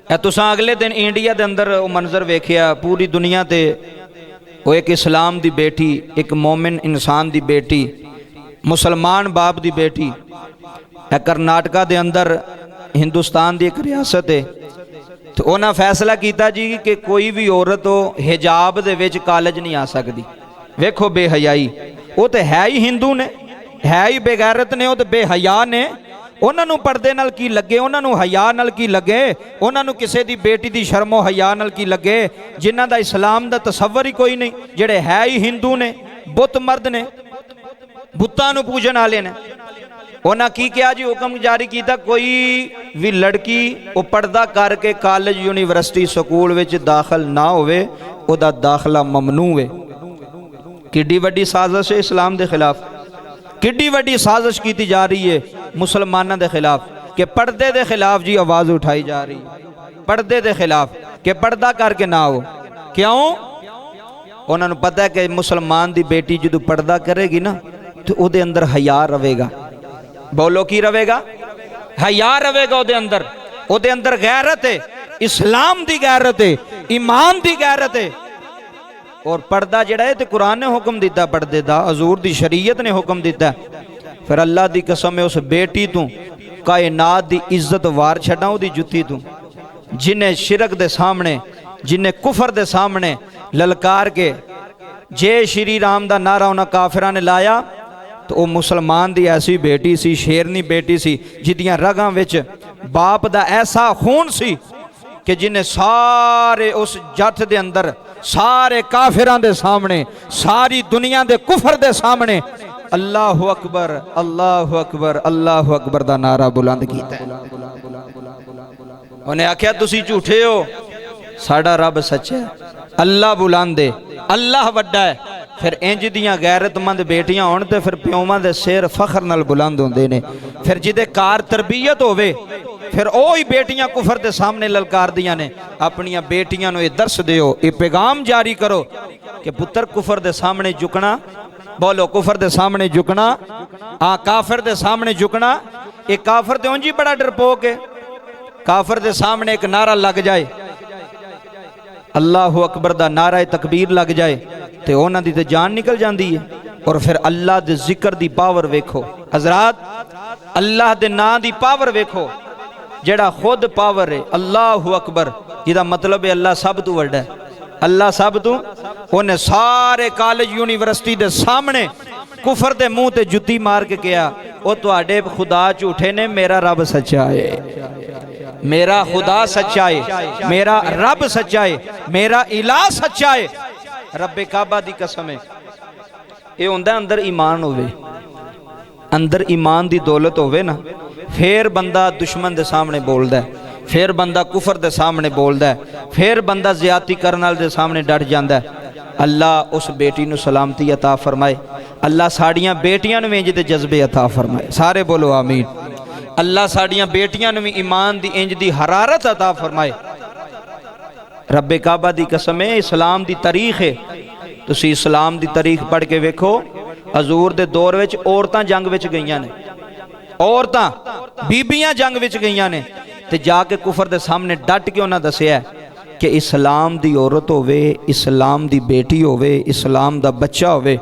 اے تساں اگلے دن انڈیا دے اندر وہ منظر ویکھیا پوری دنیا تے وہ ایک اسلام دی بیٹی، ایک مومن انسان دی بیٹی، مسلمان باپ دی بیٹی، اے کرناٹکا دے اندر ہندوستان دی ایک ریاست ہے، تو انہاں فیصلہ کیتا جی کہ کوئی بھی عورت ہو حجاب دے وچ کالج نہیں آ سکتی۔ ویکھو بے حیائی، وہ تے ہے ہی ہندو نے، ہے ہی بے غیرت نے، وہ تے بے حیا نے، انہاں نو پردے نال کی لگے، انہاں نو حیا نال کی لگے، انہاں نو کسے دی بیٹی دی شرم و حیا نال کی لگے، جنہاں دا اسلام دا تصور ہی کوئی نہیں، جڑے ہے ہی ہندو نے، بت مرد نے، بتاں نو پوجن والے نے۔ انہاں کی کیا جی حکم جاری کیتا کوئی بھی لڑکی وہ پردہ کر کے کالج یونیورسٹی سکول وچ داخل نہ ہوئے، او دا داخلہ ممنوع ہے۔ کڈی وڈی سازش ہے اسلام دے خلاف، کڈی وڈی سازش کیتی جا رہی ہے مسلمانہ دے خلاف، کہ پردے دے خلاف جی آواز اٹھائی جا رہی ہے، پردے دے خلاف کہ پردہ کر کے نہ ہو۔ کیوں؟ انہوں نے پتہ ہے کہ مسلمان دی بیٹی جدو پردہ کرے گی نا تو او دے اندر حیا رہے گا۔ بولو کی رہے گا؟ حیا رہے گا او دے اندر غیرت ہے، اسلام دی غیرت ہے، ایمان دی غیرت ہے۔ اور پردہ جڑا ہے تے قرآن نے حکم دیتا پردے دا، حضور دی شریعت نے حکم دیتا ہے۔ پھر اللہ دی قسم ہے اس بیٹی تو کائنات دی عزت وار چھڑا ہو دی جتی تو، جنہیں شرک دے سامنے، جنہیں کفر دے سامنے للکار کے جے شری رام دا نعرہ انہاں کافران نے لایا، تو وہ مسلمان دی ایسی بیٹی سی، شیرنی بیٹی سی، جدیاں رگاں وچ باپ دا ایسا خون سی کہ جنہیں سارے اس جت دے اندر، سارے کافران دے سامنے، ساری دنیا دے کفر دے سامنے اللہ اکبر اللہ اکبر اللہ اکبر دا نعرہ بلند کیتا ہے۔ انہیں آکھیا تسی جھوٹے ہو، ساڑا رب سچ ہے، اللہ بلند ہے، اللہ وڈا ہے۔ پھر انج دیاں غیرت مند بیٹیاں ہون تے پھر پیوماں دے سیر فخر نال بلند ہوندے نے۔ پھر جدے کار تربیت ہوئے پھر اوہی بیٹیاں کفر دے سامنے للکار دیاں نے۔ اپنیاں بیٹیاں نو یہ درس دیو، یہ پیغام جاری کرو کہ پتر کفر دے سامنے جھکنا، بولو کفر دے سامنے جھکنا، کافر دے سامنے جھکنا۔ ایک کافر دے انجی بڑا ڈرپوک ہے، کافر دے سامنے ایک نعرہ لگ جائے، اللہ اکبر دا نعرہ تکبیر لگ جائے تے اونا دی تے جان نکل جاندی ہے۔ اور پھر اللہ دے ذکر دی پاور ویکھو حضرات، اللہ دے نا دی پاور ویکھو، جڑا خود پاور ہے اللہ اکبر، جدا مطلب ہے اللہ سب تو وڈا ہے، اللہ سب تو۔ انہیں سارے کالج یونیورسٹی دے سامنے کفر دے منہ تے جتی مار کے کیا، او تو آڈے خدا جھوٹے نے، میرا رب سچا ہے، میرا خدا سچا ہے، میرا رب سچا ہے، میرا الہ سچا ہے، رب کعبہ دی قسم ہے۔ یہ ہوندہ اندر ایمان ہوئے، اندر ایمان دی دولت ہوئے نا، پھر بندہ دشمن دے سامنے بول دا ہے، پھر بندہ کفر دے سامنے بول دا ہے، پھر بندہ زیادتی کرنال دے سامنے ڈٹ جاندہ ہے۔ اللہ اس بیٹی نو سلامتی عطا فرمائے، اللہ ساڑیاں بیٹیاں نو انج دے جذبے عطا فرمائے، سارے بولو آمین۔ اللہ ساڑیاں بیٹیاں نو ایمان دی انج دی حرارت عطا فرمائے۔ رب کعبہ دی قسم ہے، اسلام دی تاریخ ہے، تسی اسلام دی تاریخ پڑھ کے ویکھو، حضور دے دور وچ عورتاں جنگ وچ گئیاں نے، عورتاں بیبیاں جنگ وچ گئیاں نے، تے جا کے کفر دے سامنے ڈٹ کے انہاں دسیا ہے کہ اسلام دی عورت ہوئے، اسلام دی بیٹی ہوئے، اسلام دا بچہ ہوئے،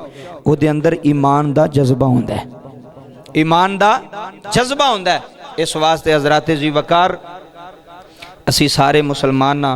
وہ دے اندر ایمان دا جذبہ ہوندہ ہے، ایمان دا جذبہ ہوندہ ہے۔ اس واسطے حضرات ذی وقار اسی سارے مسلمانہ